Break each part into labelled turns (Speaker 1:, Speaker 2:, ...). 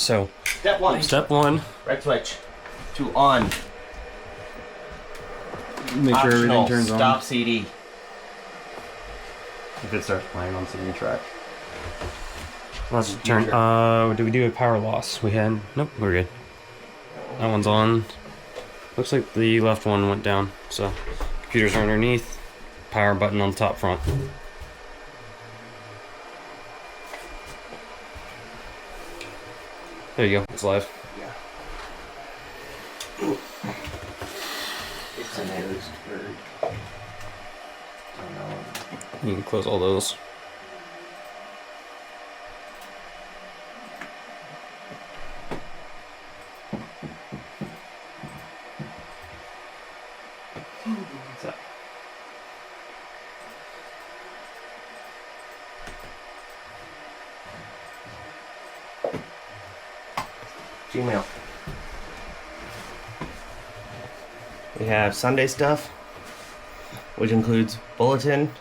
Speaker 1: So,
Speaker 2: Step one.
Speaker 1: step one,
Speaker 2: Red switch to on.
Speaker 1: make sure everything
Speaker 2: Optional,
Speaker 1: turns
Speaker 2: stop
Speaker 1: on.
Speaker 2: CD.
Speaker 1: If it starts playing on CD track. Let's turn. Did we do a power loss? We had. Nope, we're good. That one's on. Looks like the left one went down. So, computers are underneath. Power button on the top front. There you go. It's live.
Speaker 2: Yeah. It's an host bird. Don't know.
Speaker 1: You can close all those.
Speaker 2: What's up? Gmail. We have Sunday stuff, which includes bulletin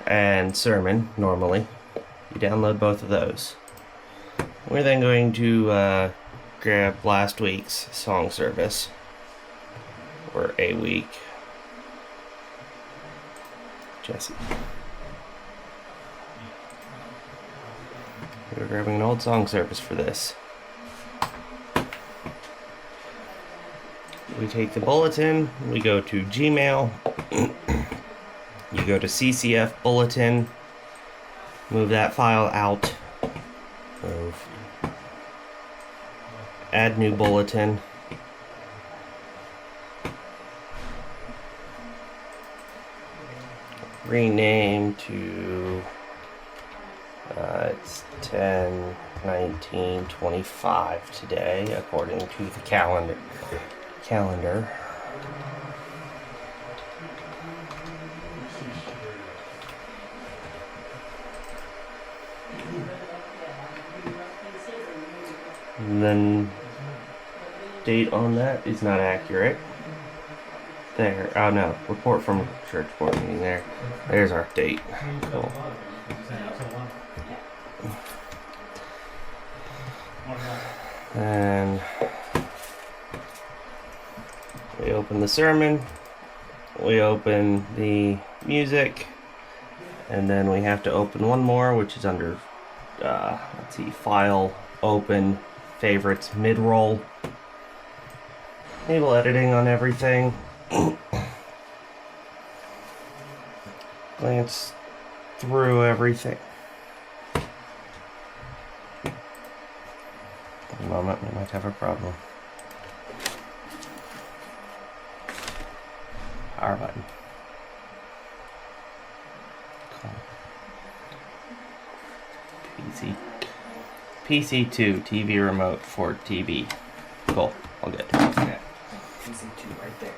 Speaker 2: and sermon normally. You download both of those. We're then going to grab last week's song service, or a week. Jesse. We're grabbing an old song service for this. We take the bulletin, we go to Gmail, you go to CCF bulletin, move that file out, move, add new bulletin, rename to, it's 10/19/25 today, according to the calendar. And then date on that is not accurate. There, oh no, report from church board meeting there. There's our date. Cool. And we open the sermon, we open the music, and then we have to open one more, which is under, let's see, file, open, favorites, mid-roll. Enable editing on everything. Glance through everything. In a moment, we might have a problem. Power button. Cool. PC2 TV remote for TV. Cool. All good.
Speaker 3: Okay. PC2 right there.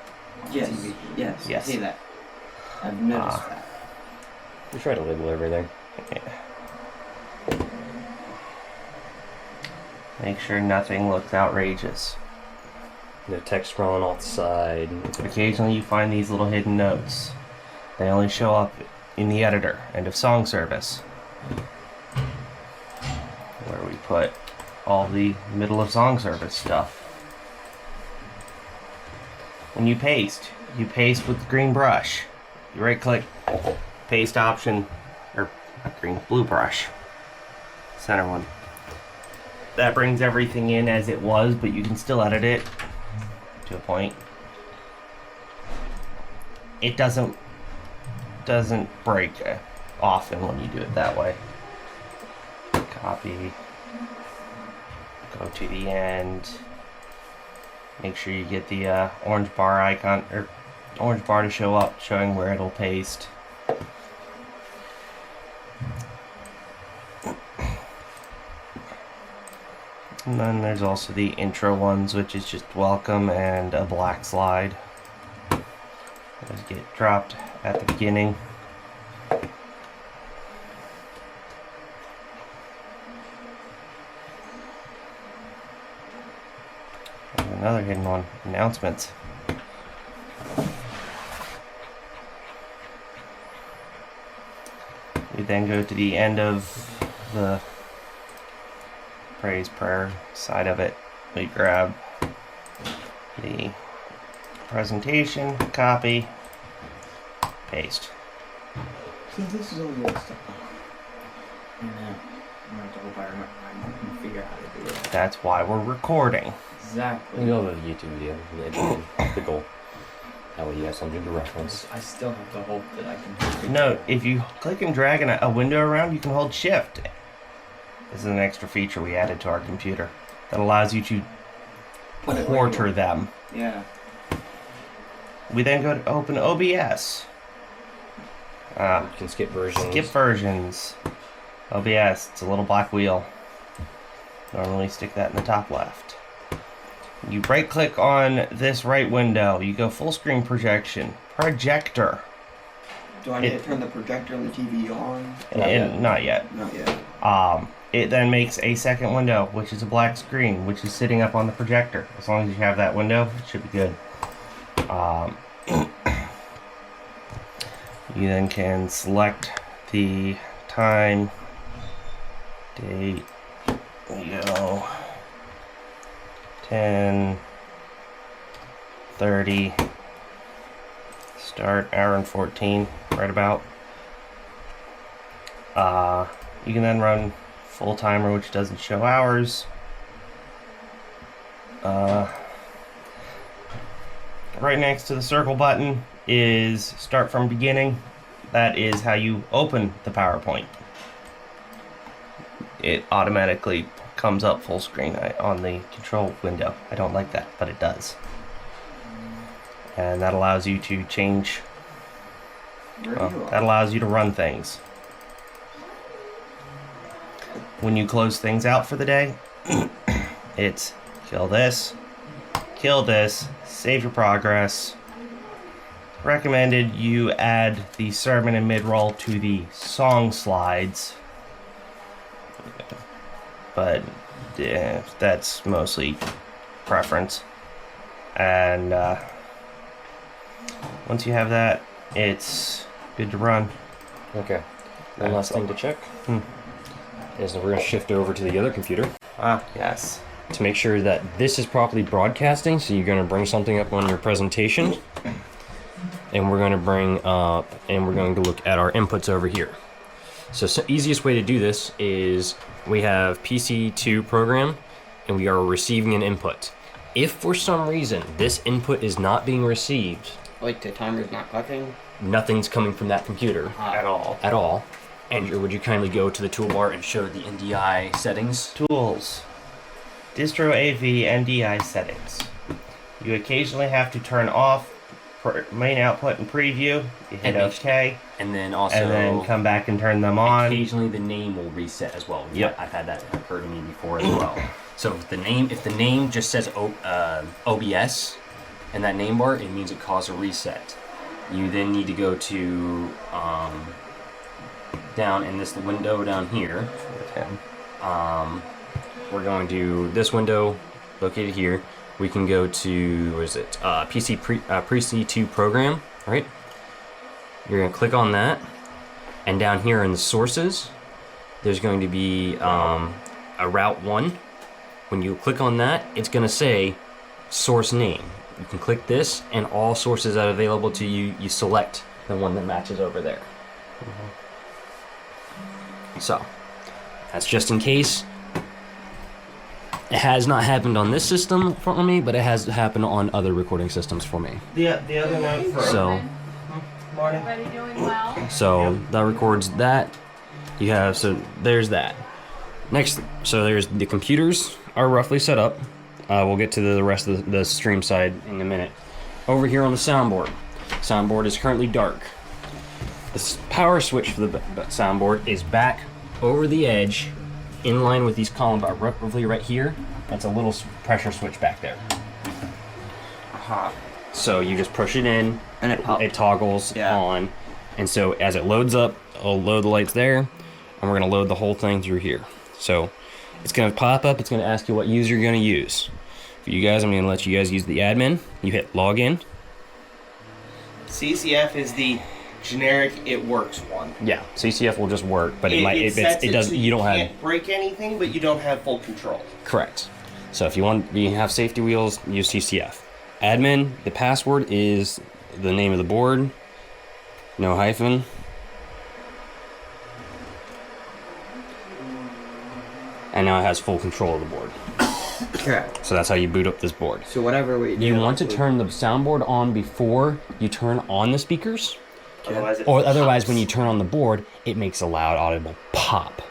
Speaker 3: Yes. TV. Yes.
Speaker 2: Yes.
Speaker 3: I see that. I've noticed that.
Speaker 1: We try to label everything.
Speaker 2: Yeah. Make sure nothing looks outrageous.
Speaker 1: No text scrolling off the side.
Speaker 2: Occasionally you find these little hidden notes. They only show up in the editor, end of song service, where we put all the middle of song service stuff. When you paste with the green brush. You right click, paste option, or not green, blue brush, center one. That brings everything in as it was, but you can still edit it to a point. It doesn't break often when you do it that way. Copy, go to the end, make sure you get the orange bar icon, or orange bar to show up, showing where it'll paste. And then there's also the intro ones, which is just welcome and a black slide. Those get dropped at the beginning. And another hidden one, announcements. We then go to the end of the praise prayer side of it. We grab the presentation, copy, paste.
Speaker 3: See, this is all the other stuff. I know. I'm gonna have to hope I can figure out how to do it.
Speaker 2: That's why we're recording.
Speaker 3: Exactly.
Speaker 1: We all have a YouTube video. The goal. That way you have something to reference.
Speaker 3: I still have to hope that I can figure
Speaker 2: No,
Speaker 3: it out.
Speaker 2: if you click and drag a window around, you can hold shift. This is an extra feature we added to our computer that allows you to quarter them.
Speaker 3: Yeah.
Speaker 2: We then go to open OBS.
Speaker 1: You can skip versions.
Speaker 2: Skip versions. OBS, it's a little black wheel. Normally stick that in the top left. You right click on this right window. You go full screen projection. Projector.
Speaker 3: Do I need to turn the projector on the TV on?
Speaker 2: Not yet.
Speaker 3: Not yet.
Speaker 2: It then makes a second window, which is a black screen, which is sitting up on the projector. As long as you have that window, it should be good. You then can select the time, date, you go 10:30, start hour and 14, right about. You can then run full timer, which doesn't show hours. Right next to the circle button is start from beginning. That is how you open the PowerPoint. It automatically comes up full screen on the control window. I don't like that, but it does. And that allows you to change, that allows you to run things. When you close things out for the day, it's kill this, save your progress. Recommended you add the sermon and mid-roll to the song slides, but that's mostly preference. And once you have that, it's good to run.
Speaker 1: Okay. One last thing to check is that we're going to shift over to the other computer
Speaker 2: Yes.
Speaker 1: to make sure that this is properly broadcasting. So you're going to bring something up on your presentation, and we're going to look at our inputs over here. So easiest way to do this is we have PC2 program, and we are receiving an input. If for some reason this input is not being received,
Speaker 4: Like the timer's not clicking?
Speaker 1: nothing's coming from that computer
Speaker 2: At all.
Speaker 1: at all. Andrew, would you kindly go to the toolbar and show the NDI settings?
Speaker 2: Tools. Distro AV NDI settings. You occasionally have to turn off main output and preview. You hit
Speaker 1: And
Speaker 2: OK,
Speaker 1: And then also,
Speaker 2: and then come back and turn them on.
Speaker 1: occasionally the name will reset as well.
Speaker 2: Yep.
Speaker 1: I've had that occur to me before as well. So if the name just says OBS in that name bar, it means it caused a reset. You then need to go to down in this window down here.
Speaker 2: Okay.
Speaker 1: We're going to this window located here. We can go to, what is it? PC2 program, right? You're gonna click on that, and down here in the sources, there's going to be a route 1. When you click on that, it's gonna say source name. You can click this, and all sources that are available to you, you select the one that matches over there. So, that's just in case. It has not happened on this system for me, but it has happened on other recording systems for me.
Speaker 2: The other note for
Speaker 1: So,
Speaker 2: morning.
Speaker 5: Everybody doing well?
Speaker 1: so that records that. You have, so there's that. Next, so there's the computers are roughly set up. We'll get to the rest of the stream side in a minute. Over here on the soundboard. Soundboard is currently dark. The power switch for the soundboard is back over the edge, in line with these column bars, roughly right here. That's a little pressure switch back there. So you just push it in,
Speaker 4: And it popped.
Speaker 1: it toggles on, and so as it loads up, it'll load the lights there, and we're gonna load the whole thing through here. So it's gonna pop up, it's gonna ask you what user you're gonna use. For you guys, I'm gonna let you guys use the admin. You hit login.
Speaker 2: CCF is the generic, it works one.
Speaker 1: Yeah, CCF will just work, but
Speaker 2: It
Speaker 1: doesn't. You don't have
Speaker 2: can't break anything, but you don't have full control.
Speaker 1: correct. So if you have safety wheels, use CCF. Admin, the password is the name of the board, no hyphen. And now it has full control of the board.
Speaker 4: Okay.
Speaker 1: So that's how you boot up this board.
Speaker 4: So whatever we do.
Speaker 1: You want to turn the soundboard on before you turn on the speakers,
Speaker 2: Otherwise,
Speaker 1: otherwise when you turn on the board, it makes a loud audible pop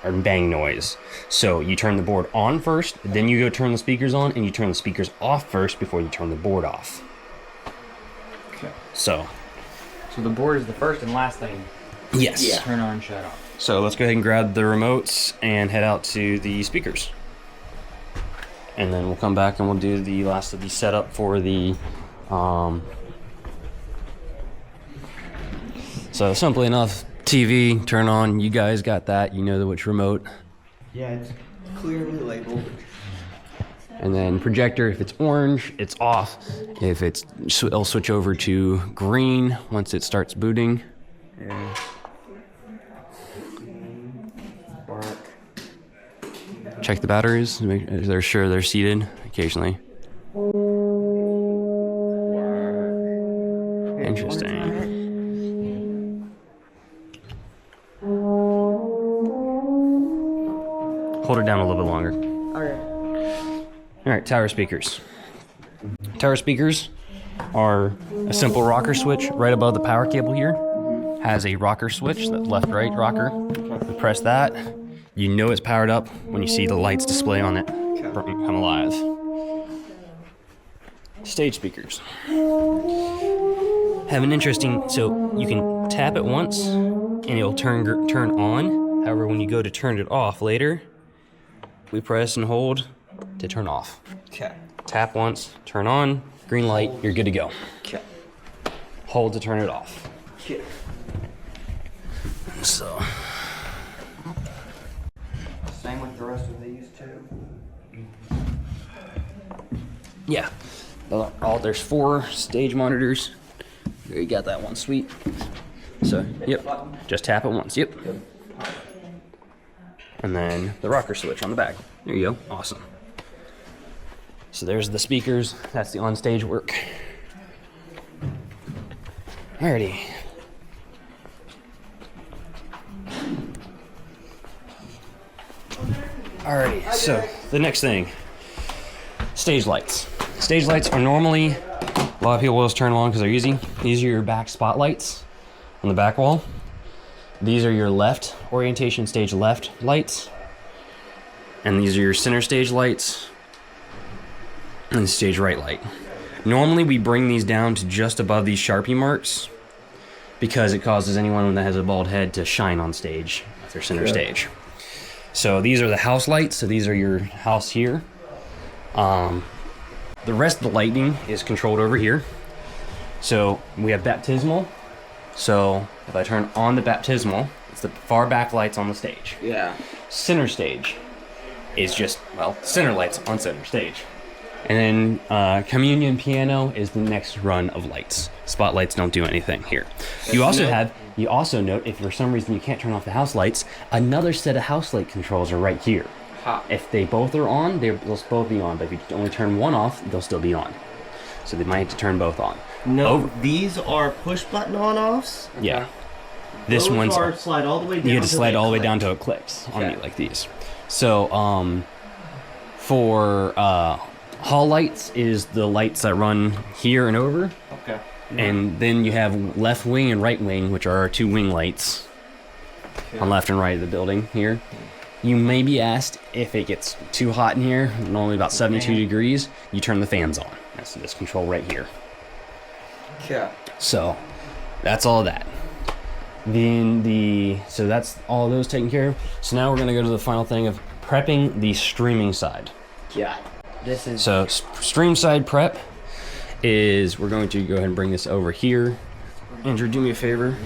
Speaker 1: or bang noise. So you turn the board on first, then you go turn the speakers on, and you turn the speakers off first before you turn the board off.
Speaker 4: Okay.
Speaker 1: So
Speaker 3: So the board is the first and last thing.
Speaker 1: yes.
Speaker 2: Yeah.
Speaker 3: Turn on, shut off.
Speaker 1: So let's go ahead and grab the remotes and head out to the speakers. And then we'll come back and we'll do the last of the setup for the so simply enough, TV, turn on, you guys got that, you know which remote.
Speaker 4: Yeah, it's clearly labeled.
Speaker 1: And then projector, if it's orange, it's off. If it'll switch over to green once it starts booting.
Speaker 4: Yeah. Bark.
Speaker 1: Check the batteries, make sure they're seated occasionally. Interesting. Hold it down a little bit longer.
Speaker 4: Okay.
Speaker 1: All right, tower speakers. Tower speakers are a simple rocker switch right above the power cable here. Has a rocker switch, that left-right rocker. You press that, you know it's powered up when you see the lights display on it come alive. Stage speakers have an interesting, so you can tap it once and it'll turn on. However, when you go to turn it off later, we press and hold to turn off.
Speaker 4: Okay.
Speaker 1: Tap once, turn on, green light, you're good to go.
Speaker 4: Okay.
Speaker 1: Hold to turn it off.
Speaker 4: Okay.
Speaker 1: So,
Speaker 4: Same with the rest of these too.
Speaker 1: yeah. There's 4 stage monitors. There you got that one, sweet. So, yep, just tap it once, yep. And then the rocker switch on the back. There you go, awesome. So there's the speakers, that's the on-stage work. Alrighty. Alrighty, so the next thing, stage lights. Stage lights are normally, a lot of people will just turn them on because they're easy. These are your back spotlights on the back wall. These are your left orientation stage left lights. And these are your center stage lights and stage right light. Normally we bring these down to just above these Sharpie marks because it causes anyone that has a bald head to shine on stage at their center stage. So these are the house lights, so these are your house here. The rest of the lighting is controlled over here. So we have baptismal. So if I turn on the baptismal, it's the far back lights on the stage.
Speaker 4: Yeah.
Speaker 1: Center stage is just, well, center lights on center stage. And then communion piano is the next run of lights. Spotlights don't do anything here. You also note if for some reason you can't turn off the house lights, another set of house light controls are right here.
Speaker 4: Ha.
Speaker 1: If they both are on, they'll both be on. But if you only turn one off, they'll still be on. So they might have to turn both on.
Speaker 2: No, these are push button on-offs.
Speaker 1: Yeah. This
Speaker 2: Those
Speaker 1: one's
Speaker 2: are slide all the way down.
Speaker 1: you have to
Speaker 2: till
Speaker 1: slide
Speaker 2: they
Speaker 1: all the way
Speaker 2: click.
Speaker 1: down till it clicks on
Speaker 4: Okay.
Speaker 1: me like these. So for hall lights is the lights that run here and over.
Speaker 4: Okay.
Speaker 1: And then you have left wing and right wing, which are our 2 wing lights on left and right of the building here. You may be asked if it gets too hot in here, normally about 72 degrees, you turn the fans on. That's this control right here.
Speaker 4: Okay.
Speaker 1: So that's all of that. Then so that's all of those taken care of. So now we're gonna go to the final thing of prepping the streaming side.
Speaker 4: Yeah. This is.
Speaker 1: So stream side prep is, we're going to go ahead and bring this over here. Andrew, do me a favor.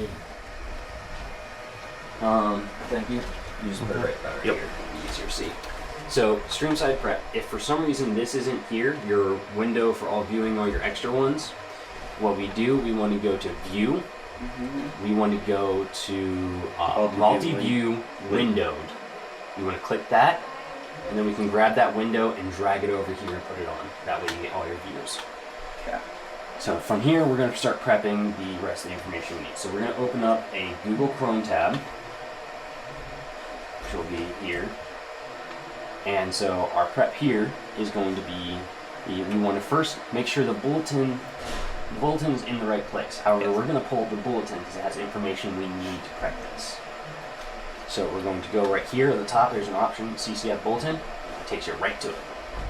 Speaker 1: Thank you. You just put it right about here. Easier to see. So stream side prep. If for some reason this isn't here, your window for all viewing all your extra ones, what we do, we want to go to view, we want to go to
Speaker 2: Multi-view
Speaker 1: multi-view windowed. We want to click that, and then we can grab that window and drag it over here and put it on. That way you get all your views.
Speaker 3: Okay.
Speaker 1: So from here, we're going to start prepping the rest of the information we need. So we're going to open up a Google Chrome tab, which will be here. And so our prep here is going to be, we want to first make sure the bulletin is in the right place. However, we're going to pull up the bulletin because it has information we need to prep this. So we're going to go right here at the top. There's an option, CCF bulletin. It takes you right to it.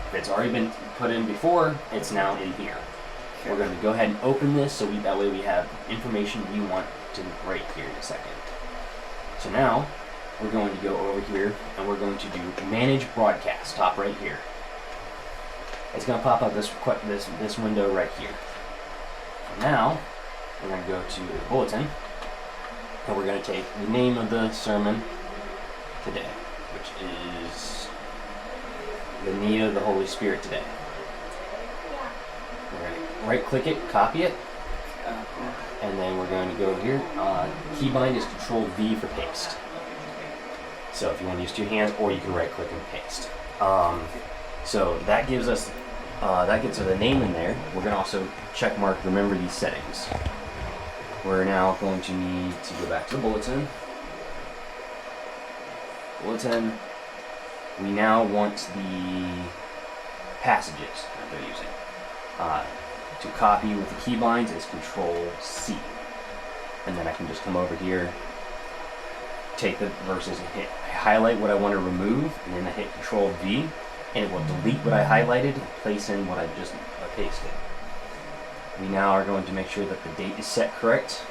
Speaker 1: If it's already been put in before, it's now in here. We're going to go ahead and open this so that way we have information we want to right here in a second. So now we're going to go over here and we're going to do manage broadcast, top right here. It's going to pop up this window right here. Now we're going to go to the bulletin and we're going to take the name of the sermon today, which is the need of the Holy Spirit today. We're going to right click it, copy it, and then we're going to go here. Keybind is Control V for paste. So if you want to use two hands, or you can right click and paste. So that gives us the name in there. We're going to also check mark remember these settings. We're now going to need to go back to the bulletin. We now want the passages that they're using. To copy with the keybinds is Control C. And then I can just come over here, take the verses and highlight what I want to remove, and then I hit Control V, and it will delete what I highlighted and place in what I just pasted. We now are going to make sure that the date is set correct.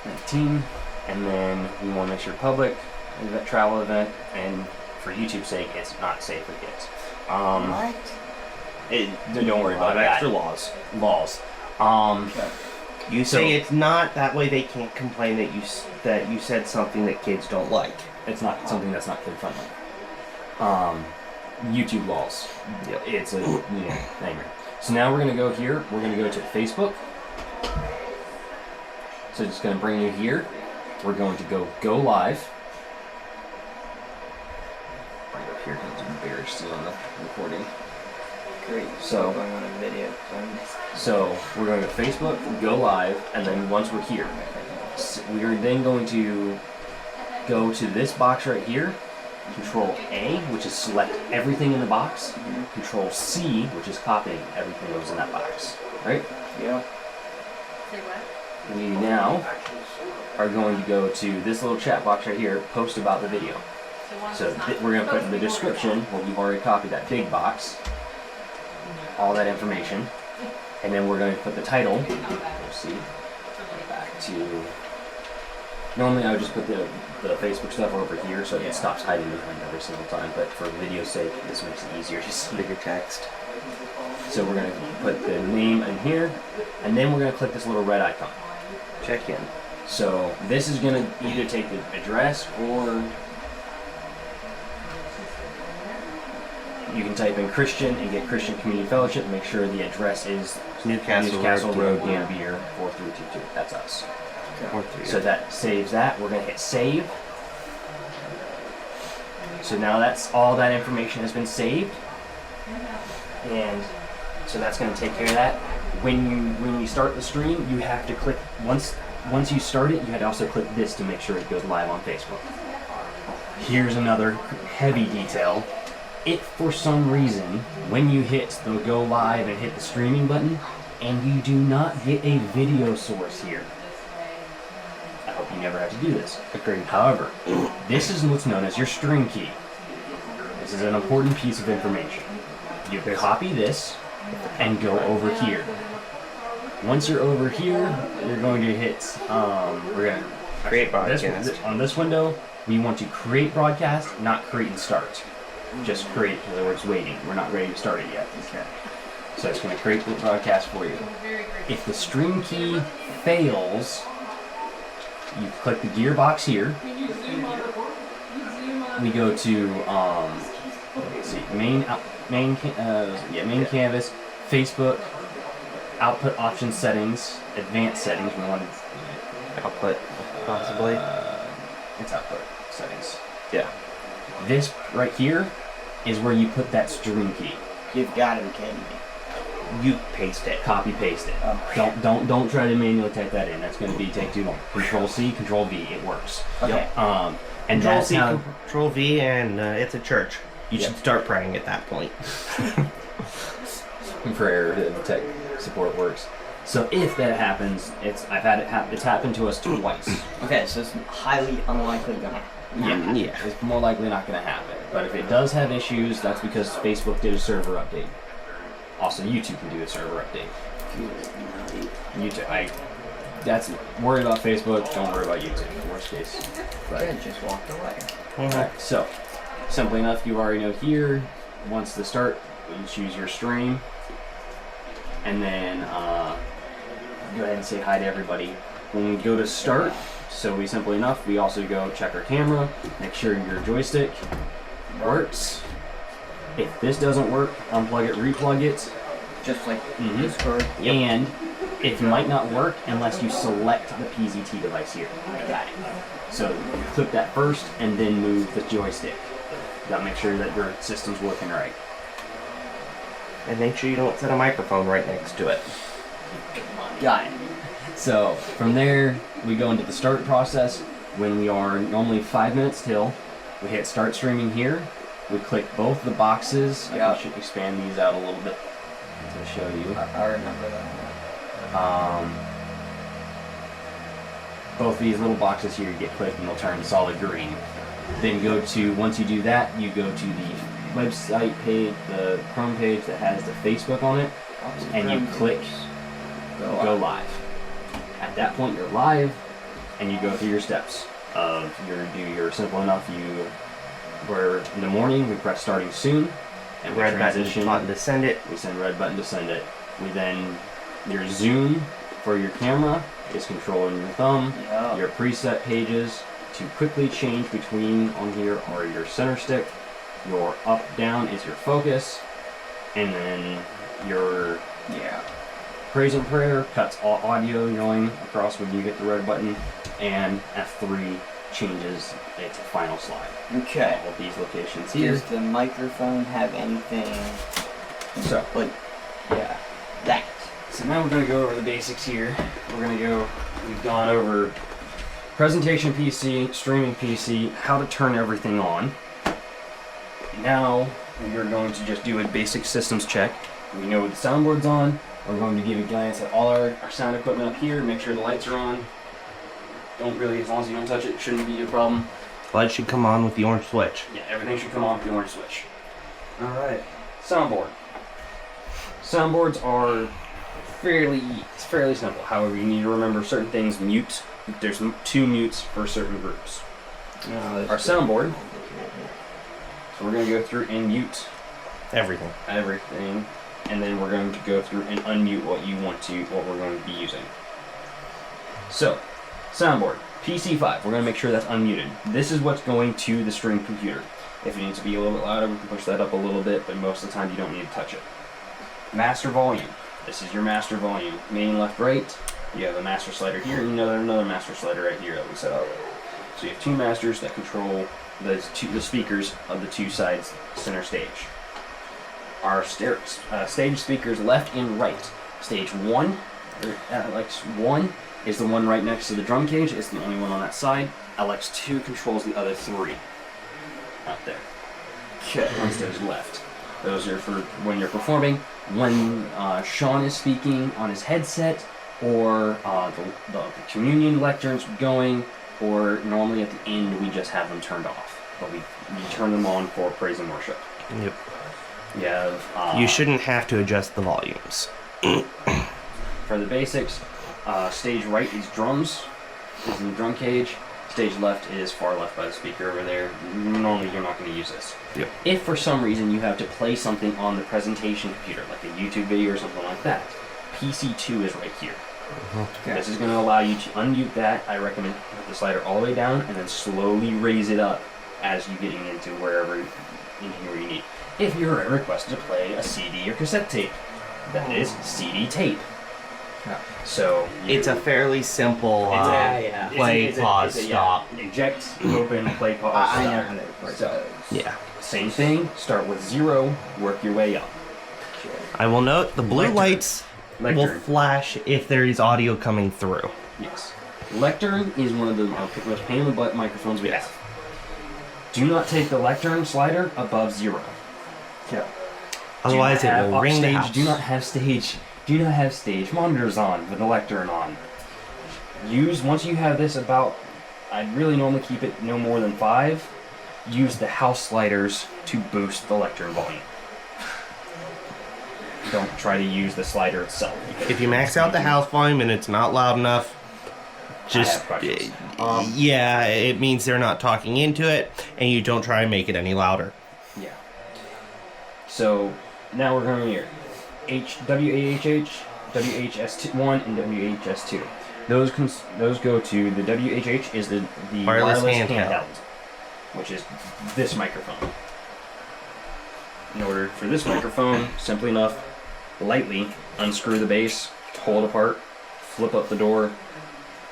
Speaker 1: '19, and then we want to make sure public, event, travel event, and for YouTube's sake, it's not safe for kids.
Speaker 3: What?
Speaker 1: Don't worry about that.
Speaker 2: Extra laws. You
Speaker 1: So-
Speaker 2: say it's not, that way they can't complain that you said something that kids don't like.
Speaker 1: It's not something that's not kid friendly. YouTube laws.
Speaker 2: Yep.
Speaker 1: It's a nightmare. So now we're gonna go here. We're gonna go to Facebook. So it's gonna bring you here. We're going to go live. Right up here because I'm embarrassed on the recording.
Speaker 3: Great.
Speaker 1: So-
Speaker 3: going on a video.
Speaker 1: So we're going to Facebook, go live, and then once we're here, we are then going to go to this box right here. Control A, which is select everything in the box. Control C, which is copying everything that was in that box. Right?
Speaker 3: Yeah.
Speaker 5: Say what?
Speaker 1: We now are going to go to this little chat box right here, post about the video. So we're going to put in the description, well, you've already copied that big box, all that information, and then we're going to put the title. Let's see. Back to. Normally I would just put the Facebook stuff over here so it stops hiding behind every single time, but for video's sake, this makes it easier. Just
Speaker 2: Bigger text.
Speaker 1: So we're going to put the name in here, and then we're going to click this little red icon.
Speaker 2: Check in.
Speaker 1: So this is going to either take the address or you can type in Christian and get Christian Community Fellowship and make sure the address is
Speaker 2: Newcastle
Speaker 1: Road,
Speaker 2: Road,
Speaker 1: Gambier 4322. That's us.
Speaker 2: Okay.
Speaker 1: So that saves that. We're going to hit save. So now that's all that information has been saved. And so that's going to take care of that. When you start the stream, you have to click once you start it, you had to also click this to make sure it goes live on Facebook. Here's another heavy detail. If for some reason, when you hit the go live and hit the streaming button, and you do not get a video source here, I hope you never have to do this.
Speaker 2: Agreed.
Speaker 1: However, this is what's known as your string key. This is an important piece of information. You copy this and go over here. Once you're over here, you're going to hit, we're going to
Speaker 2: Create broadcast.
Speaker 1: on this window, we want to create broadcast, not create and start. Just create, in other words, waiting. We're not ready to start it yet. Okay. So it's going to create the broadcast for you. If the stream key fails, you click the gearbox here. We go to let's see, main canvas, Facebook, output option settings, advanced settings. We wanted
Speaker 2: Output, possibly.
Speaker 1: it's output settings.
Speaker 2: Yeah.
Speaker 1: This right here is where you put that stream key.
Speaker 3: You've got to be kidding me.
Speaker 2: You paste it.
Speaker 1: Copy paste it.
Speaker 3: Oh.
Speaker 1: Don't try to manually type that in. That's going to take too long. Control C, Control V. It works.
Speaker 3: Okay.
Speaker 1: And
Speaker 2: Control
Speaker 1: that's
Speaker 2: C,
Speaker 1: how
Speaker 2: Control V, and it's a church. You should start praying at that point.
Speaker 1: prayer and tech support works. So if that happens, it's happened to us twice.
Speaker 3: Okay, so it's highly unlikely gonna happen.
Speaker 2: Yeah.
Speaker 1: It's more likely not going to happen. But if it does have issues, that's because Facebook did a server update. Also, YouTube can do a server update. YouTube, that's worry about Facebook. Don't worry about YouTube. Worst case.
Speaker 3: Dad just walked away.
Speaker 1: Alright, so simply enough, you already know here. Once to start, you choose your stream, and then go ahead and say hi to everybody. When we go to start, so we simply enough, we also go check our camera, make sure your joystick works. If this doesn't work, unplug it, replug it.
Speaker 3: Just like
Speaker 1: Mhm.
Speaker 3: Discord.
Speaker 1: And it might not work unless you select the PZT device here.
Speaker 3: Got it.
Speaker 1: So click that first and then move the joystick. Gotta make sure that your system's working right.
Speaker 2: And make sure you don't set a microphone right next to it.
Speaker 3: Got it.
Speaker 1: So from there, we go into the start process. When we are normally 5 minutes till, we hit start streaming here. We click both the boxes.
Speaker 3: Yeah.
Speaker 1: I should expand these out a little bit to show you.
Speaker 3: I remember that.
Speaker 1: Both these little boxes here, you get clicked and they'll turn solid green. Then once you do that, you go to the website page, the Chrome page that has the Facebook on it, and you click go live. At that point, you're live, and you go through your steps of your simple enough. Where in the morning we press starting soon, and we
Speaker 2: Red
Speaker 1: transition.
Speaker 2: button to send it.
Speaker 1: We send red button to send it. We then your zoom for your camera is controlling your thumb.
Speaker 3: Yeah.
Speaker 1: Your preset pages to quickly change between on here are your center stick. Your up down is your focus, and then your praise and prayer cuts all audio going across when you hit the red button, and F3 changes it to final slide.
Speaker 3: Okay.
Speaker 1: All of these locations here.
Speaker 3: Does the microphone have anything
Speaker 1: So
Speaker 3: like, that?
Speaker 1: So now we're going to go over the basics here. We've gone over presentation PC, streaming PC, how to turn everything on. Now we're going to just do a basic systems check. We know the soundboard's on. We're going to give a glance at all our sound equipment up here, make sure the lights are on. Don't really, as long as you don't touch it, shouldn't be a problem.
Speaker 2: Light should come on with the orange switch.
Speaker 1: Yeah, everything should come on with the orange switch. Alright, soundboard. Soundboards are fairly simple. However, you need to remember certain things. Mute. There's 2 mutes for certain groups. Our soundboard. So we're going to go through and mute
Speaker 2: Everything.
Speaker 1: everything, and then we're going to go through and unmute what we're going to be using. So, soundboard. PC5, we're going to make sure that's unmuted. This is what's going to the stream computer. If it needs to be a little bit louder, we can push that up a little bit, but most of the time you don't need to touch it. Master volume. This is your master volume. Main, left, right. You have a master slider here, and another master slider right here that we set up. So you have 2 masters that control the speakers of the 2 sides center stage. Our stage speakers left and right. Stage 1, LX1 is the one right next to the drum cage. It's the only one on that side. LX2 controls the other 3 out there.
Speaker 3: Okay.
Speaker 1: On stage left. Those are for when you're performing. When Sean is speaking on his headset, or the communion lecterns going, or normally at the end we just have them turned off. But we turn them on for praise and worship.
Speaker 2: Yep.
Speaker 1: You have...
Speaker 2: You shouldn't have to adjust the volumes.
Speaker 1: For the basics, stage right is drums, is in the drum cage. Stage left is far left by the speaker over there. Normally you're not going to use this.
Speaker 2: Yep.
Speaker 1: If for some reason you have to play something on the presentation computer, like a YouTube video or something like that, PC2 is right here.
Speaker 3: Okay.
Speaker 1: This is going to allow you to unmute that. I recommend put the slider all the way down and then slowly raise it up as you're getting into wherever in here you need. If you're requested to play a CD or cassette tape, That is CD tape.
Speaker 3: Yeah.
Speaker 1: So
Speaker 2: It's a fairly simple
Speaker 3: yeah.
Speaker 2: play, pause, stop.
Speaker 1: Eject, open, play, pause,
Speaker 3: I
Speaker 1: stop.
Speaker 3: know how to work
Speaker 1: So,
Speaker 3: those.
Speaker 2: Yeah.
Speaker 1: same thing. Start with 0, work your way up.
Speaker 2: I will note the blue
Speaker 1: Lectern.
Speaker 2: lights will
Speaker 1: Lectern.
Speaker 2: flash if there is audio coming through.
Speaker 1: Yes. Lectern is one of the most pain in the butt microphones we have. Do not take the lectern slider above 0.
Speaker 3: Yeah.
Speaker 2: Otherwise, it will ring the house.
Speaker 1: Do not have stage monitors on with the lectern on. Once you have this about, I'd really normally keep it no more than 5. Use the house sliders to boost the lectern volume. Don't try to use the slider itself.
Speaker 2: If you max out the house volume and it's not loud enough, just yeah, it means they're not talking into it, and you don't try and make it any louder.
Speaker 1: Yeah. So now we're going here. WAHH, WHS1, and WHS2. Those go to the WHH is the wireless handheld, which is this microphone. In order for this microphone, simply enough, lightly unscrew the base, pull it apart, flip up the door,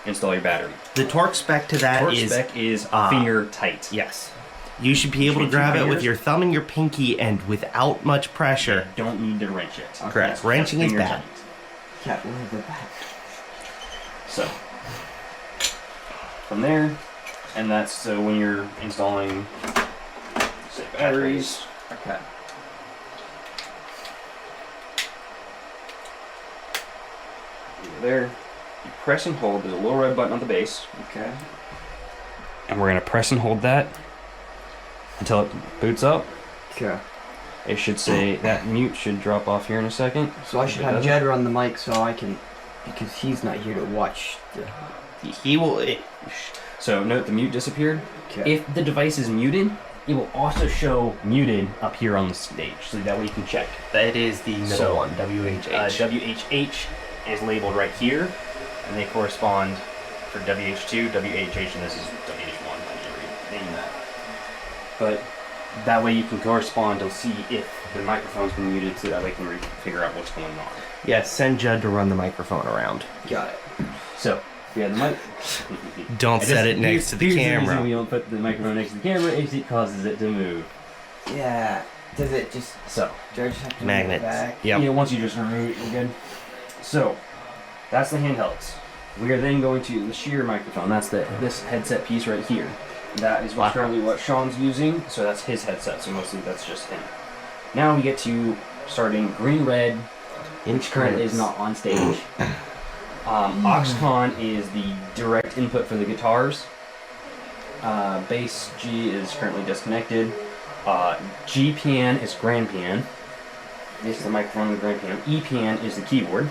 Speaker 1: install your battery.
Speaker 2: The torque spec to that
Speaker 1: Torque spec is finger tight.
Speaker 2: Yes. You should be able to grab it with your thumb and your pinky and without much pressure.
Speaker 1: You don't need to wrench it.
Speaker 2: Correct.
Speaker 1: That's
Speaker 2: Wrenching is
Speaker 1: finger
Speaker 2: bad.
Speaker 1: tight.
Speaker 3: Yeah, we'll go back.
Speaker 1: So, from there, and that's so when you're installing, say, batteries.
Speaker 3: Okay.
Speaker 1: There, you press and hold. There's a little red button on the base.
Speaker 3: Okay.
Speaker 1: And we're gonna press and hold that until it boots up.
Speaker 3: Okay.
Speaker 1: It should say that mute should drop off here in a second.
Speaker 3: So I should
Speaker 1: If it
Speaker 3: have
Speaker 1: doesn't-
Speaker 3: Jed run the mic so I can, because he's not here to watch the.
Speaker 2: He will.
Speaker 1: So note the mute disappeared.
Speaker 3: Okay.
Speaker 1: If the device is muted, it will also show muted up here on the stage, so that way you can check.
Speaker 2: That is the middle
Speaker 1: So,
Speaker 2: one, WHH.
Speaker 1: WHH is labeled right here, and they correspond for WH2, WHH, and this is WH1. I didn't rename that. But that way you can correspond to see if the microphone's been muted, so that way you can figure out what's going on.
Speaker 2: Yes, send Judd to run the microphone around.
Speaker 3: Got it.
Speaker 1: So, we have the mic.
Speaker 2: Don't set it next to the
Speaker 1: here's
Speaker 2: camera.
Speaker 1: The reason we don't put the microphone next to the camera is it causes it to move.
Speaker 3: Yeah. Does it just?
Speaker 1: So,
Speaker 3: Do I just have to move it
Speaker 2: Magnets.
Speaker 3: back?
Speaker 2: Yep.
Speaker 1: yeah, once you just remove it, you're good. So, that's the handhelds. We are then going to the sheer microphone. That's this headset piece right here. That is currently what Sean's using, so that's his headset, so mostly that's just him. Now we get to starting green-red, which currently is not on stage. Auxcon is the direct input for the guitars. Bass G is currently disconnected. G pian is grand pian. This is the microphone of the grand piano. E pian is the keyboard.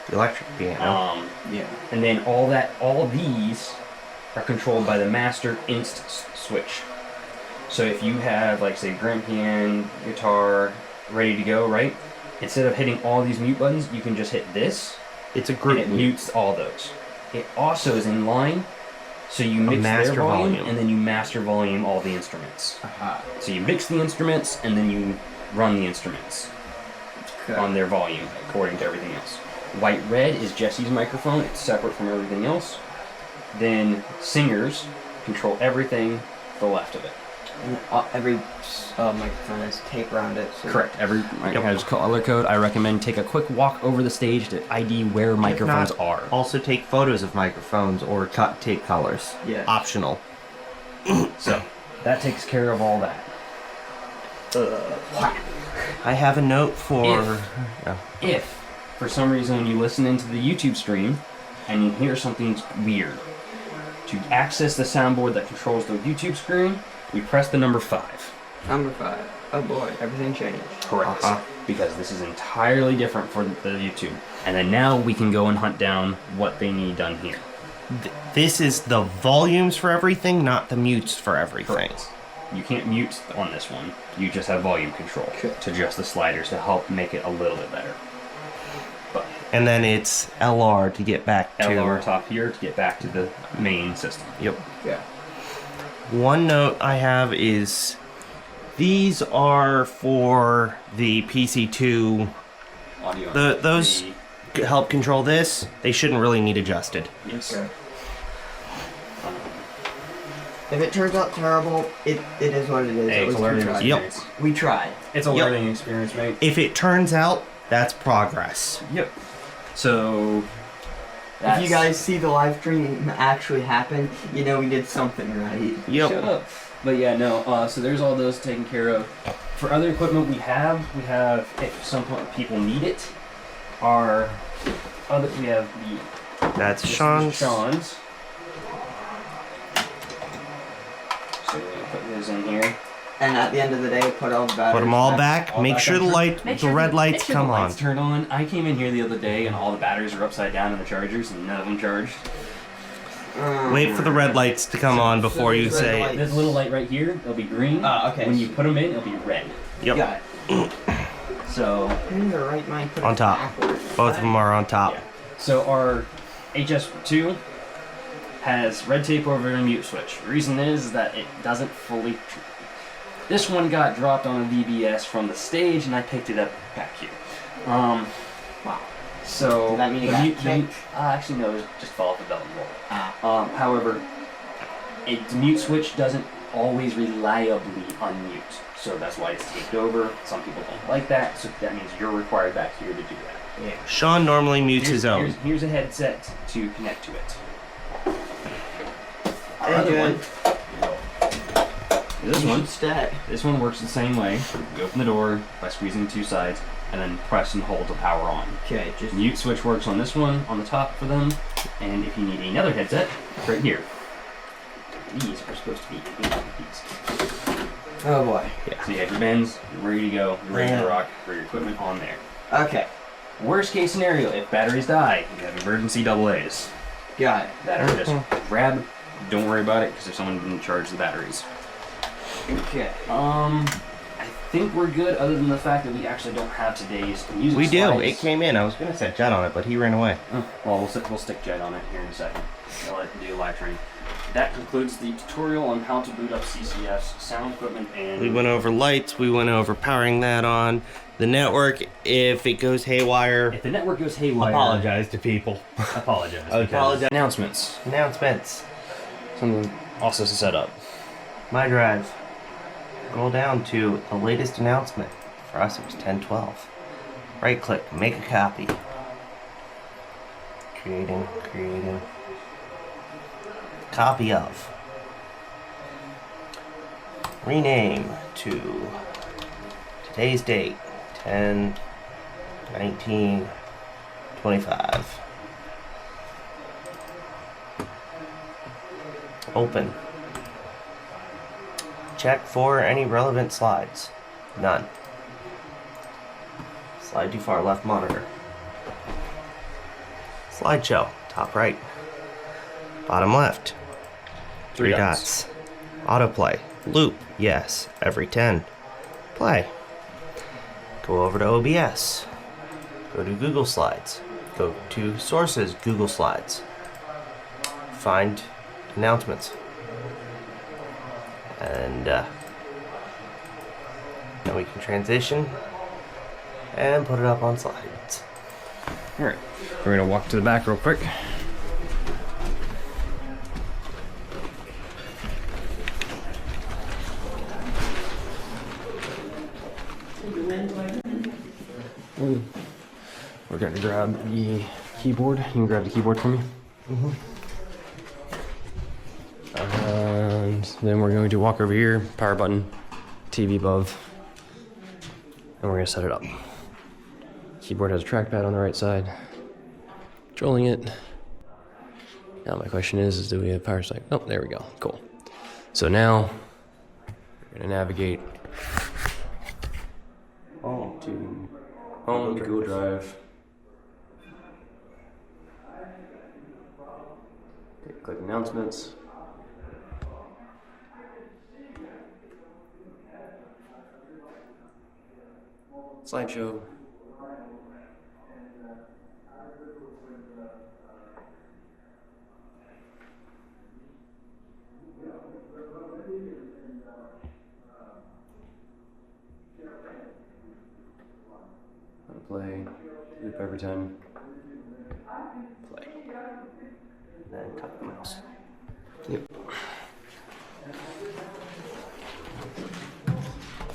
Speaker 2: The electric piano.
Speaker 3: Yeah.
Speaker 1: And then all these are controlled by the master inst switch. So if you have, like, say, grand piano, guitar, ready to go, right? Instead of hitting all these mute buttons, you can just hit this,
Speaker 2: It's a
Speaker 1: and
Speaker 2: group
Speaker 1: it
Speaker 2: mute.
Speaker 1: mutes all those. It also is in line, so you mix
Speaker 2: master
Speaker 1: their volume,
Speaker 2: volume.
Speaker 1: and then you master volume all the instruments.
Speaker 3: Aha.
Speaker 1: So you mix the instruments, and then you run the instruments
Speaker 3: Okay.
Speaker 1: on their volume according to everything else. White red is Jesse's microphone. It's separate from everything else. Then singers control everything to the left of it.
Speaker 3: And, every microphone has tape around it. So
Speaker 1: Correct. Every microphone has color code. I recommend take a quick walk over the stage to ID where microphones
Speaker 2: If not,
Speaker 1: are.
Speaker 2: Also take photos of microphones or take colors.
Speaker 3: Yeah.
Speaker 2: Optional.
Speaker 1: So that takes care of all that.
Speaker 2: I have a note for...
Speaker 1: If for some reason you listen into the YouTube stream and you hear something weird, to access the soundboard that controls the YouTube screen, we press the number 5.
Speaker 3: Number 5. Oh boy, everything changed.
Speaker 1: Correct. Because this is entirely different for the YouTube. And then now we can go and hunt down what they need done here.
Speaker 2: This is the volumes for everything, not the mutes for everything.
Speaker 1: Correct. You can't mute on this one. You just have volume control to adjust the sliders to help make it a little bit better. But
Speaker 2: And then it's LR to get back to...
Speaker 1: LR top here to get back to the main system.
Speaker 2: Yep.
Speaker 3: Yeah.
Speaker 2: One note I have is these are for the PC2
Speaker 1: audio.
Speaker 2: Those help control this. They shouldn't really need adjusted.
Speaker 1: Yes.
Speaker 3: Okay. If it turns out terrible, it is what it is.
Speaker 1: Hey,
Speaker 3: At
Speaker 1: it's a
Speaker 3: least we
Speaker 1: learning
Speaker 3: tried.
Speaker 1: experience.
Speaker 3: We tried.
Speaker 1: It's a
Speaker 2: Yep.
Speaker 1: learning experience, mate.
Speaker 2: If it turns out, that's progress.
Speaker 1: Yep. So,
Speaker 3: If you guys see the live stream actually happen, you know we did something right.
Speaker 2: Yep.
Speaker 1: Shut up. But yeah, no. So there's all those taken care of. For other equipment we have if some people need it. We have
Speaker 2: That's
Speaker 1: this is
Speaker 2: Sean's.
Speaker 1: Sean's. So we're gonna put those in here.
Speaker 3: And at the end of the day, put all the batteries
Speaker 2: Put them all back.
Speaker 1: All
Speaker 2: Make
Speaker 1: back
Speaker 2: sure
Speaker 1: up.
Speaker 2: the light,
Speaker 1: Make
Speaker 2: the
Speaker 1: sure
Speaker 2: red
Speaker 1: the-
Speaker 2: lights
Speaker 1: make sure
Speaker 2: come
Speaker 1: the
Speaker 2: on.
Speaker 1: lights turn on. I came in here the other day and all the batteries are upside down in the chargers and none of them charged.
Speaker 2: Wait for the red lights to come on before you
Speaker 3: red
Speaker 2: say.
Speaker 3: light.
Speaker 1: This little light right here, it'll be green.
Speaker 3: Okay.
Speaker 1: When you put them in, it'll be red.
Speaker 2: Yep.
Speaker 3: Got it.
Speaker 1: So,
Speaker 3: In the right mind, put
Speaker 2: On
Speaker 3: it
Speaker 2: top.
Speaker 3: backwards.
Speaker 2: Both of them are on top.
Speaker 1: yeah. So our HS2 has red tape over the mute switch. The reason is that it doesn't fully. This one got dropped on a VBS from the stage, and I picked it up back here.
Speaker 3: Wow.
Speaker 1: So
Speaker 3: Does that mean it
Speaker 1: the
Speaker 3: got
Speaker 1: mute,
Speaker 3: kicked?
Speaker 1: actually no, it just fell off the belt and roll.
Speaker 3: Ah.
Speaker 1: However, the mute switch doesn't always reliably unmute, so that's why it's taped over. Some people don't like that, so that means you're required back here to do that.
Speaker 3: Yeah.
Speaker 2: Sean normally mutes his own.
Speaker 1: Here's a headset to connect to it. Our
Speaker 3: Hey,
Speaker 1: other
Speaker 3: good.
Speaker 1: This
Speaker 3: You
Speaker 1: one.
Speaker 3: should stay.
Speaker 1: This one works the same way. You open the door by squeezing the two sides, and then press and hold to power on.
Speaker 3: Okay, just.
Speaker 1: Mute switch works on this one on the top for them, and if you need another headset, it's right here. These are supposed to be these.
Speaker 3: Oh boy.
Speaker 1: So you have your bends, you're ready to go, you're ready
Speaker 3: Yeah.
Speaker 1: to rock for your equipment on there.
Speaker 3: Okay,
Speaker 1: Worst case scenario, if batteries die, you have emergency AA's
Speaker 3: got it.
Speaker 1: that are just grab. Don't worry about it because if someone didn't charge the batteries.
Speaker 3: Okay.
Speaker 1: I think we're good other than the fact that we actually don't have today's music
Speaker 2: We do.
Speaker 1: slides.
Speaker 2: It came in. I was gonna set Jet on it, but he ran away.
Speaker 1: Oh, well, we'll stick Jet on it here in a second. I'll let him do a live train. That concludes the tutorial on how to boot up CCF's sound equipment and...
Speaker 2: We went over lights. We went over powering that on. The network, if it goes haywire,
Speaker 1: If the network goes haywire...
Speaker 2: apologize to people.
Speaker 1: Apologize.
Speaker 2: Okay.
Speaker 1: Apologize. Announcements.
Speaker 2: Announcements.
Speaker 1: Something also to set up.
Speaker 2: My drive. Scroll down to the latest announcement. For us, it was 10:12. Right click, make a copy. Creating. Copy of. Rename to today's date, 10/19/25. Open. Check for any relevant slides. None. Slide too far left monitor. Slideshow, top right. Bottom left. Three dots. Autoplay. Loop, yes, every 10. Play. Go over to OBS. Go to Google Slides. Go to Sources, Google Slides. Find announcements. And then we can transition and put it up on slides.
Speaker 1: Alright, we're gonna walk to the back real quick. We're gonna grab the keyboard. You can grab the keyboard for me. And then we're going to walk over here, power button, TV above, and we're gonna set it up. Keyboard has a trackpad on the right side. Controlling it. Now my question is do we have power supply? Oh, there we go. Cool. So now we're gonna navigate to home, Google Drive. Okay, click announcements. Slideshow. play, loop every time. Play.
Speaker 2: Then tap the mouse.
Speaker 1: Yep.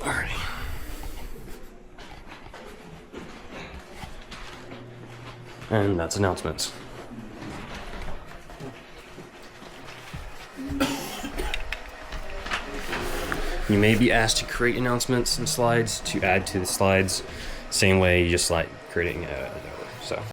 Speaker 1: Alrighty. And that's announcements. You may be asked to create announcements and slides to add to the slides, same way you just like creating a so.